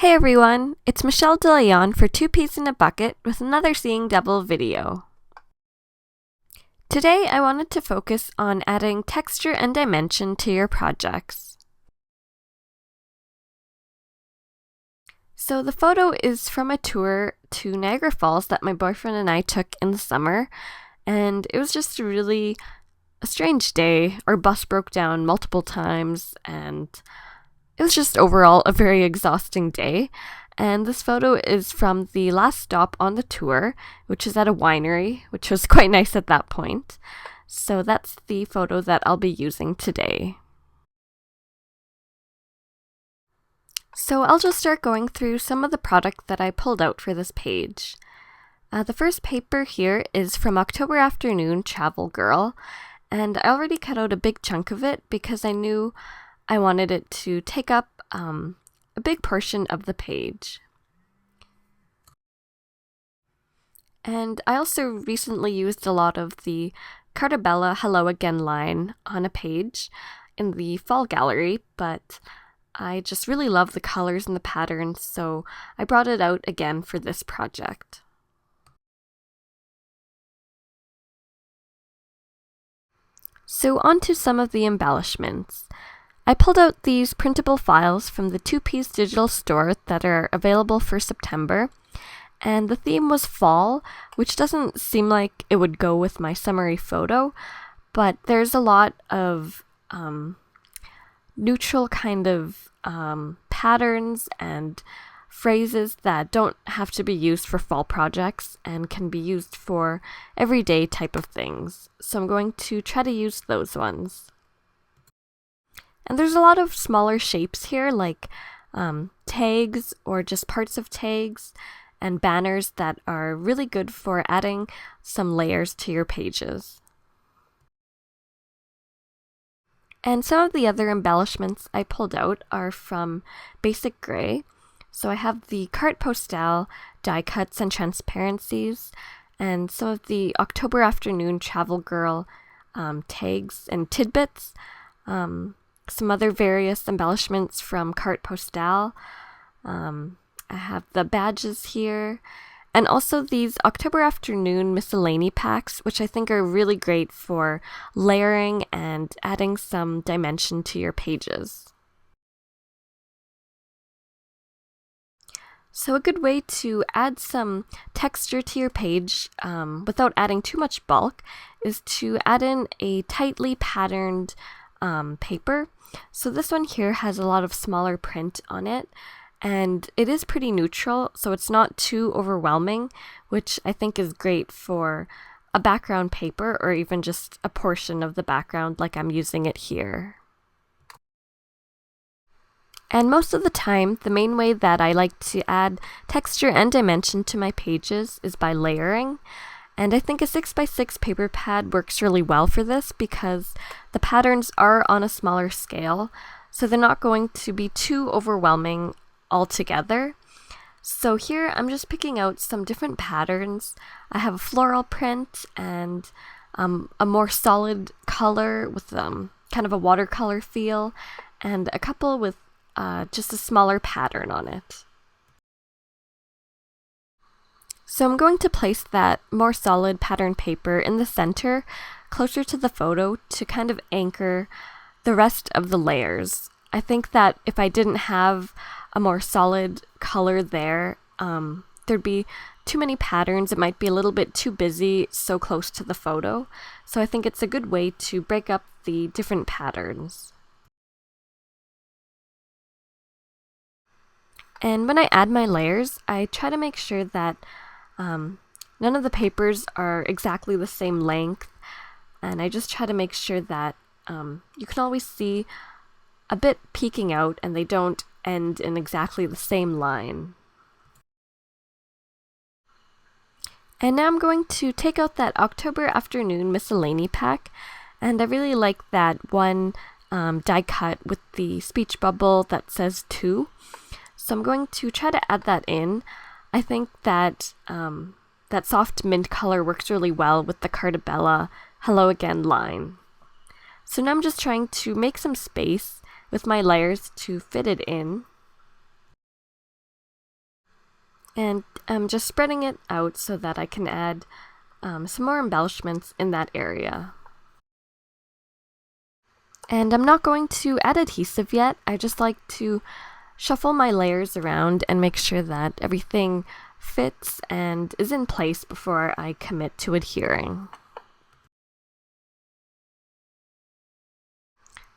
Hey everyone, it's Michelle DeLeon for Two Peas in a Bucket with another Seeing Double video. Today I wanted to focus on adding texture and dimension to your projects. So the photo is from a tour to Niagara Falls that my boyfriend and I took in the summer, and it was just a strange day. Our bus broke down multiple times and it was just overall a very exhausting day. And this photo is from the last stop on the tour, which is at a winery, which was quite nice at that point. So that's the photo that I'll be using today. So I'll just start going through some of the product that I pulled out for this page. The first paper here is from October Afternoon Travel Girl, and I already cut out a big chunk of it because I knew I wanted it to take up a big portion of the page. And I also recently used a lot of the Carta Bella Hello Again line on a page in the fall gallery, but I just really love the colors and the patterns, so I brought it out again for this project. So on to some of the embellishments. I pulled out these printable files from the Two Peas digital store that are available for September, and the theme was fall, which doesn't seem like it would go with my summary photo, but there's a lot of neutral kind of patterns and phrases that don't have to be used for fall projects and can be used for everyday type of things. So I'm going to try to use those ones. And there's a lot of smaller shapes here, like tags or just parts of tags and banners that are really good for adding some layers to your pages. And some of the other embellishments I pulled out are from Basic Gray. So I have the carte postale die cuts and transparencies, and some of the October Afternoon Travel Girl tags and tidbits. Some other various embellishments from Carte Postale. I have the badges here, and also these October Afternoon miscellany packs, which I think are really great for layering and adding some dimension to your pages. So a good way to add some texture to your page without adding too much bulk is to add in a tightly patterned paper. So this one here has a lot of smaller print on it, and it is pretty neutral, so it's not too overwhelming, which I think is great for a background paper or even just a portion of the background like I'm using it here. And most of the time, the main way that I like to add texture and dimension to my pages is by layering. And I think a 6x6 paper pad works really well for this because the patterns are on a smaller scale, so they're not going to be too overwhelming altogether. So here I'm just picking out some different patterns. I have a floral print and a more solid color with kind of a watercolor feel, and a couple with just a smaller pattern on it. So I'm going to place that more solid pattern paper in the center, closer to the photo, to kind of anchor the rest of the layers. I think that if I didn't have a more solid color there, there'd be too many patterns. It might be a little bit too busy so close to the photo. So I think it's a good way to break up the different patterns. And when I add my layers, I try to make sure that none of the papers are exactly the same length, and I just try to make sure that you can always see a bit peeking out and they don't end in exactly the same line. And now I'm going to take out that October Afternoon miscellany pack, and I really like that one die cut with the speech bubble that says to. So I'm going to try to add that in. I think that that soft mint color works really well with the Carta Bella Hello Again line. So now I'm just trying to make some space with my layers to fit it in. And I'm just spreading it out so that I can add some more embellishments in that area. And I'm not going to add adhesive yet. I just like to shuffle my layers around and make sure that everything fits and is in place before I commit to adhering.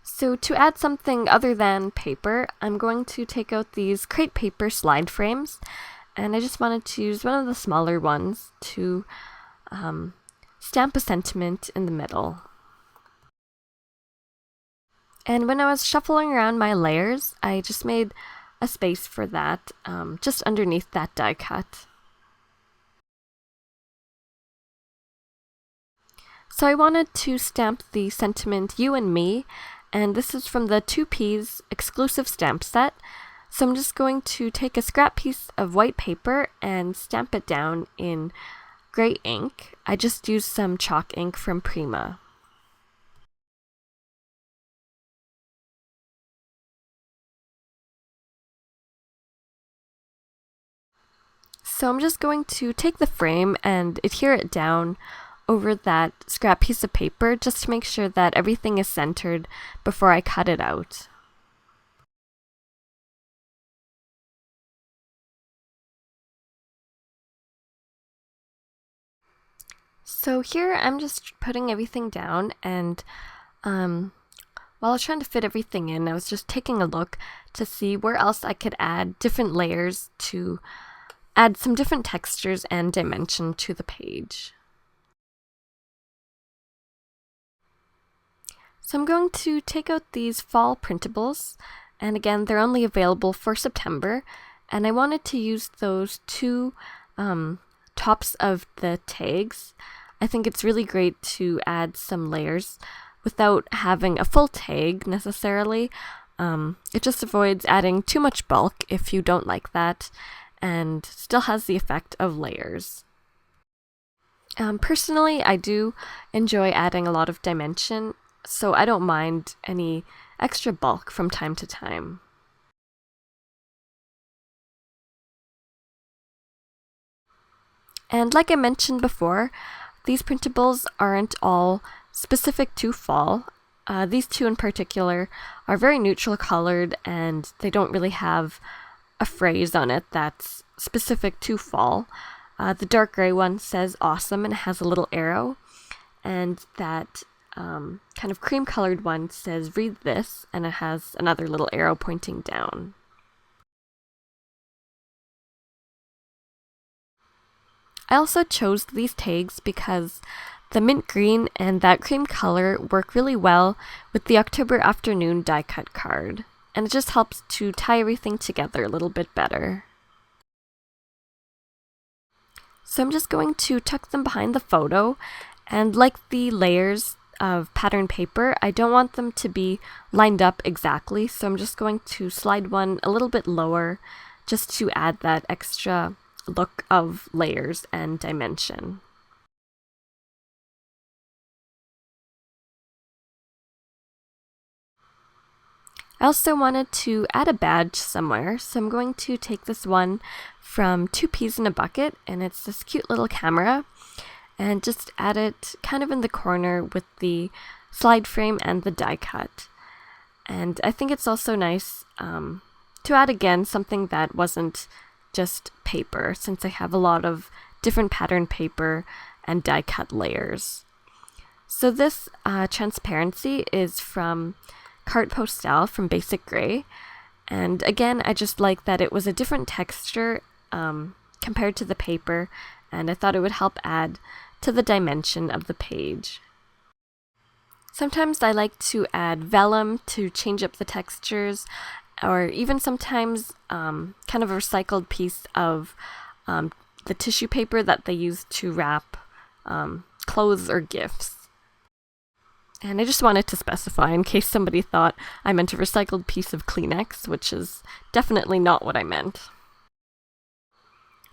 So to add something other than paper, I'm going to take out these crepe paper slide frames, and I just wanted to use one of the smaller ones to stamp a sentiment in the middle. And when I was shuffling around my layers, I just made a space for that just underneath that die cut. So I wanted to stamp the sentiment You and Me, and this is from the 2Ps exclusive stamp set. So I'm just going to take a scrap piece of white paper and stamp it down in gray ink. I just used some chalk ink from Prima. So I'm just going to take the frame and adhere it down over that scrap piece of paper just to make sure that everything is centered before I cut it out. So here I'm just putting everything down, and while I was trying to fit everything in, I was just taking a look to see where else I could add different layers to add some different textures and dimension to the page. So I'm going to take out these fall printables, and again, they're only available for September, and I wanted to use those two tops of the tags. I think it's really great to add some layers without having a full tag necessarily. It just avoids adding too much bulk if you don't like that, and still has the effect of layers. Personally, I do enjoy adding a lot of dimension, so I don't mind any extra bulk from time to time. And like I mentioned before, these printables aren't all specific to fall. These two in particular are very neutral colored, and they don't really have a phrase on it that's specific to fall. The dark gray one says awesome and has a little arrow, and that kind of cream colored one says read this, and it has another little arrow pointing down. I also chose these tags because the mint green and that cream color work really well with the October afternoon die cut card, and it just helps to tie everything together a little bit better. So I'm just going to tuck them behind the photo, and like the layers of pattern paper, I don't want them to be lined up exactly, so I'm just going to slide one a little bit lower just to add that extra look of layers and dimension. I also wanted to add a badge somewhere, so I'm going to take this one from 2Ps in a Bucket, and it's this cute little camera, and just add it kind of in the corner with the slide frame and the die cut. And I think it's also nice to add again something that wasn't just paper, since I have a lot of different pattern paper and die cut layers. So this transparency is from Carte Postale from Basic Gray, and again I just like that it was a different texture compared to the paper, and I thought it would help add to the dimension of the page. Sometimes I like to add vellum to change up the textures, or even sometimes kind of a recycled piece of the tissue paper that they use to wrap clothes or gifts. And I just wanted to specify in case somebody thought I meant a recycled piece of Kleenex, which is definitely not what I meant.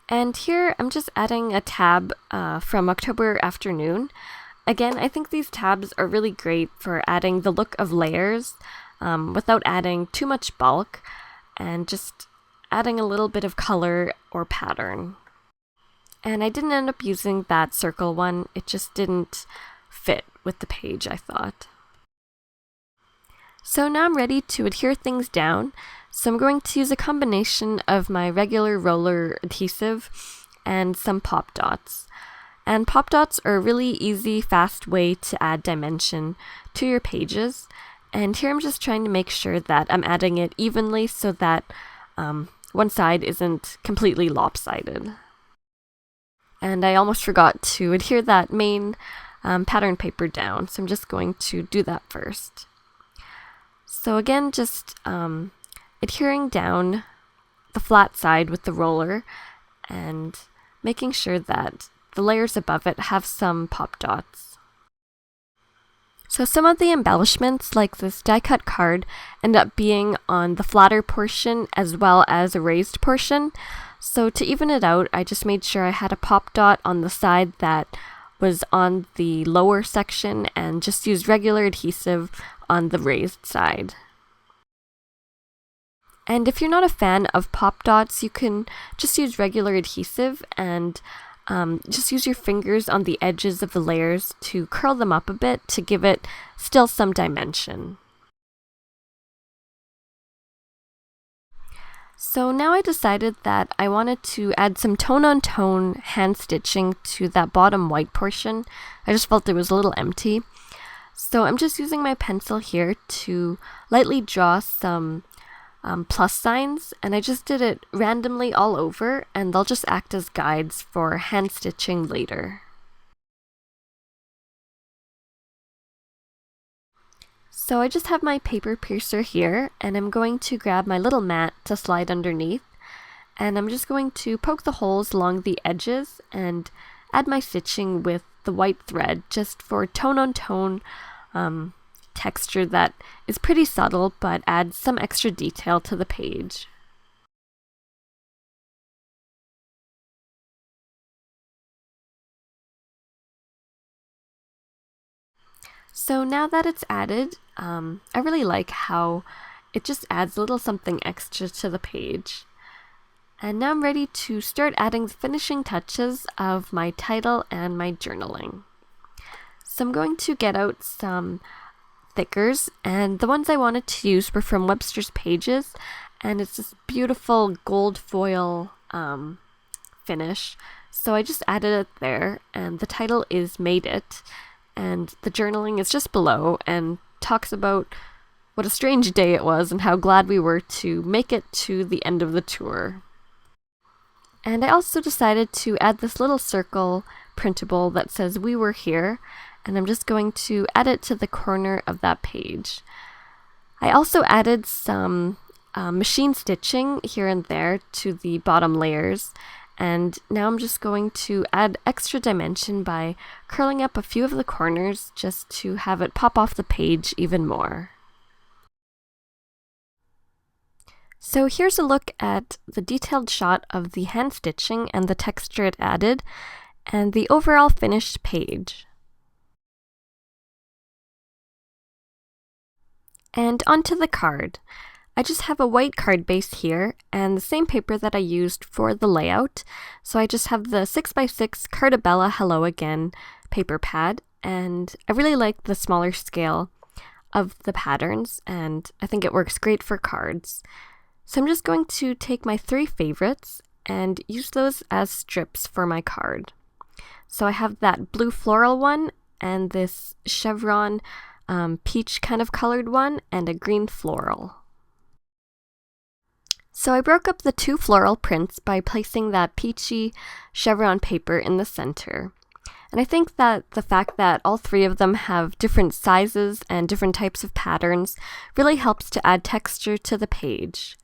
And here I'm just adding a tab from October Afternoon. Again, I think these tabs are really great for adding the look of layers without adding too much bulk, and just adding a little bit of color or pattern. And I didn't end up using that circle one, it just didn't fit with the page, I thought. So now I'm ready to adhere things down, so I'm going to use a combination of my regular roller adhesive and some pop dots. And pop dots are a really easy, fast way to add dimension to your pages. And here I'm just trying to make sure that I'm adding it evenly so that one side isn't completely lopsided. And I almost forgot to adhere that main pattern paper down, so I'm just going to do that first. So again, just adhering down the flat side with the roller and making sure that the layers above it have some pop dots. So some of the embellishments, like this die-cut card, end up being on the flatter portion as well as a raised portion. So to even it out, I just made sure I had a pop dot on the side that was on the lower section and just used regular adhesive on the raised side. And if you're not a fan of pop dots, you can just use regular adhesive and just use your fingers on the edges of the layers to curl them up a bit to give it still some dimension. So now I decided that I wanted to add some tone-on-tone hand stitching to that bottom white portion. I just felt it was a little empty. So I'm just using my pencil here to lightly draw some plus signs, and I just did it randomly all over, and they'll just act as guides for hand stitching later. So I just have my paper piercer here, and I'm going to grab my little mat to slide underneath, and I'm just going to poke the holes along the edges and add my stitching with the white thread just for tone-on-tone texture that is pretty subtle but adds some extra detail to the page. So now that it's added, I really like how it just adds a little something extra to the page. And now I'm ready to start adding the finishing touches of my title and my journaling. So I'm going to get out some thickers, and the ones I wanted to use were from Webster's Pages, and it's this beautiful gold foil finish. So I just added it there, and the title is Made It, and the journaling is just below and talks about what a strange day it was and how glad we were to make it to the end of the tour. And I also decided to add this little circle printable that says "We Were Here," and I'm just going to add it to the corner of that page. I also added some machine stitching here and there to the bottom layers, and now I'm just going to add extra dimension by curling up a few of the corners just to have it pop off the page even more. So here's a look at the detailed shot of the hand stitching and the texture it added, and the overall finished page. And onto the card. I just have a white card base here and the same paper that I used for the layout. So I just have the 6x6 Cartabella Hello Again paper pad, and I really like the smaller scale of the patterns, and I think it works great for cards. So I'm just going to take my 3 favorites and use those as strips for my card. So I have that blue floral one and this chevron peach kind of colored one and a green floral. So I broke up the 2 floral prints by placing that peachy chevron paper in the center. And I think that the fact that all 3 of them have different sizes and different types of patterns really helps to add texture to the page.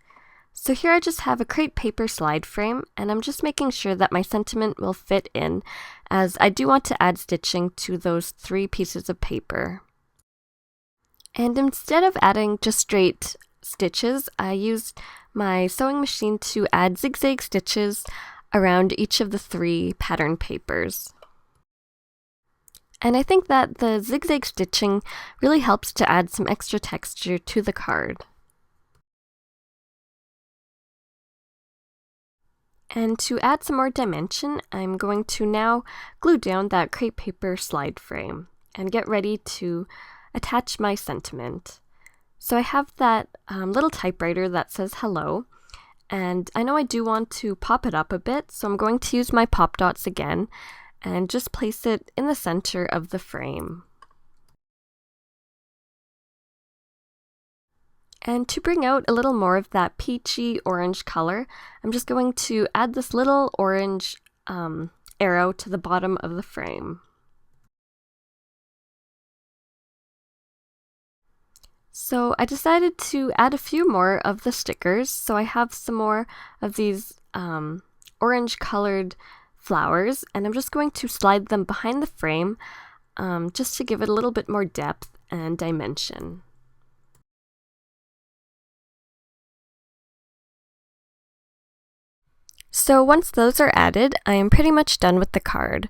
So here I just have a crepe paper slide frame, and I'm just making sure that my sentiment will fit in, as I do want to add stitching to those 3 pieces of paper. And instead of adding just straight stitches, I used my sewing machine to add zigzag stitches around each of the 3 pattern papers. And I think that the zigzag stitching really helps to add some extra texture to the card. And to add some more dimension, I'm going to now glue down that crepe paper slide frame and get ready to attach my sentiment. So I have that little typewriter that says hello, and I know I do want to pop it up a bit, so I'm going to use my pop dots again and just place it in the center of the frame. And to bring out a little more of that peachy orange color, I'm just going to add this little orange arrow to the bottom of the frame. So I decided to add a few more of the stickers, so I have some more of these orange colored flowers, and I'm just going to slide them behind the frame just to give it a little bit more depth and dimension. So once those are added, I am pretty much done with the card.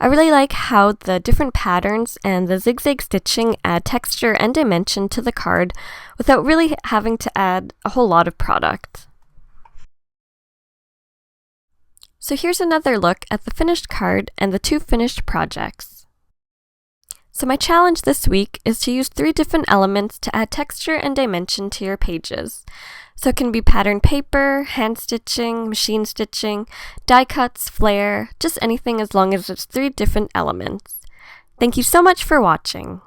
I really like how the different patterns and the zigzag stitching add texture and dimension to the card without really having to add a whole lot of product. So here's another look at the finished card and the 2 finished projects. So my challenge this week is to use 3 different elements to add texture and dimension to your pages. So it can be pattern paper, hand stitching, machine stitching, die cuts, flare, just anything as long as it's 3 different elements. Thank you so much for watching.